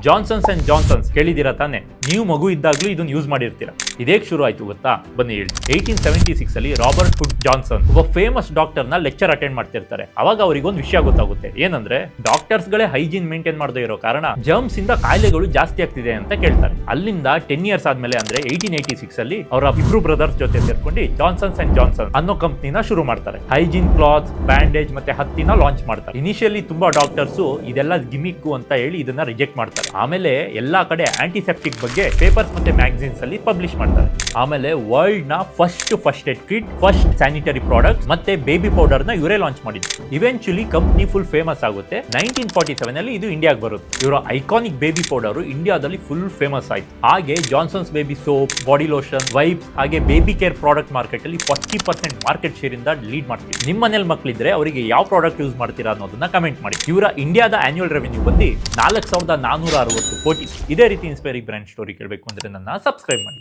Johnson's and Johnson's ಕೇಳಿದಿರಾ ತಾನೆ? ನೀವು ಮಗು ಇದ್ದಾಗಲೂ ಇದನ್ನ ಯೂಸ್ ಮಾಡಿರ್ತೀರಾ. ಇದೇಕ್ ಶುರು ಆಯ್ತು ಗೊತ್ತಾ? ಬನ್ನಿ ಹೇಳಿ. 1876 ಅಲ್ಲಿ ರಾಬರ್ಟ್ ಹುಡ್ ಜಾನ್ಸನ್ ಒಬ್ಬ ಫೇಮಸ್ ಡಾಕ್ಟರ್ ನ ಲೆಕ್ಚರ್ ಅಟೆಂಡ್ ಮಾಡ್ತಿರ್ತಾರೆ. ಅವಾಗ ಅವರಿಗೊಂದು ವಿಷಯ ಗೊತ್ತಾಗುತ್ತೆ. ಏನಂದ್ರೆ ಡಾಕ್ಟರ್ಸ್ ಗಳೇ ಹೈಜೀನ್ ಮೇಂಟೈನ್ ಮಾಡದೇ ಇರೋ ಕಾರಣ ಜರ್ಮ್ಸ್ ಇಂದ ಕಾಯಿಲೆಗಳು ಜಾಸ್ತಿ ಆಗ್ತಿದೆ ಅಂತ ಕೇಳ್ತಾರೆ. ಅಲ್ಲಿಂದ 10 years ಆದ್ಮೇಲೆ ಅಂದ್ರೆ 1886 ಅಲ್ಲಿ ಅವರ ಇಬ್ರು ಬ್ರದರ್ಸ್ ಜೊತೆ ಸೇರ್ಕೊಂಡು ಜಾನ್ಸನ್ಸ್ ಅಂಡ್ ಜಾನ್ಸನ್ ಅನ್ನೋ ಕಂಪ್ನಿನ ಶುರು ಮಾಡ್ತಾರೆ. ಹೈಜೀನ್ ಕ್ಲಾತ್ಸ್, ಬ್ಯಾಂಡೇಜ್ ಮತ್ತೆ ಹತ್ತಿನ ಲಾಂಚ್ ಮಾಡ್ತಾರೆ. ಇನಿಷಿಯಲಿ ತುಂಬಾ ಡಾಕ್ಟರ್ಸ್ ಇದೆಲ್ಲ ಗಿಮಿಕ್ ಅಂತ ಹೇಳಿ ಇದನ್ನ ರಿಜೆಕ್ಟ್ ಮಾಡ್ತಾರೆ. ಆಮೇಲೆ ಎಲ್ಲಾ ಕಡೆ ಆಂಟಿಸೆಪ್ಟಿಕ್ ಬಗ್ಗೆ ಪೇಪರ್ಸ್ ಮತ್ತೆ ಮ್ಯಾಗಝಿನ್ಸ್ ಅಲ್ಲಿ ಪಬ್ಲಿಷ್ ಮಾಡ್ತಾರೆ. ಆಮೇಲೆ ವರ್ಲ್ಡ್ ನ first aid kit, first sanitary products ಮತ್ತೆ ಬೇಬಿ ಪೌಡರ್ ನ ಇವರೇ ಲಾಂಚ್ ಮಾಡಿದ್ರು. ಇವೆಂಚುಲಿ ಕಂಪ್ನಿ ಫುಲ್ ಫೇಮಸ್ ಆಗುತ್ತೆ. 1947 ಅಲ್ಲಿ ಇದು ಇಂಡಿಯಾಗೆ ಬರುತ್ತೆ. ಇವರ ಐಕಾನಿಕ್ ಬೇಬಿ ಪೌಡರ್ ಇಂಡಿಯಾದಲ್ಲಿ ಫುಲ್ ಫೇಮಸ್ ಆಯ್ತು. ಹಾಗೆ Johnson's baby soap, body lotion, wipes ಹಾಗೆ ಬೇಬಿ ಕೇರ್ ಪ್ರಾಡಕ್ಟ್ ಮಾರ್ಕೆಟ್ ಅಲ್ಲಿ 40% ಮಾರ್ಕೆಟ್ ಶೇರ್ ಇಂದ ಲೀಡ್ ಮಾಡ್ತೀವಿ. ನಿಮ್ಮ ಮನೇಲಿ ಮಕ್ಕಳಿದ್ರೆ ಅವರಿಗೆ ಯಾವ ಪ್ರಾಡಕ್ಟ್ ಯೂಸ್ ಮಾಡ್ತೀರಾ ಅನ್ನೋದನ್ನ ಕಮೆಂಟ್ ಮಾಡಿ. ಇವರ ಇಂಡಿಯಾದ ಆನ್ಯುವಲ್ ರೆವೆನ್ಯೂ ಬಂದು 4460 ಕೋಟಿ. ಇದೇ ರೀತಿ ಇನ್ಸ್ಪೈರಿಂಗ್ ಬ್ರ್ಯಾಂಡ್ ಸ್ಟೋರಿ ಕೇಳಬೇಕು ಅಂದ್ರೆ ನನ್ನ ಸಬ್ಸ್ಕ್ರೈಬ್ ಮಾಡಿ.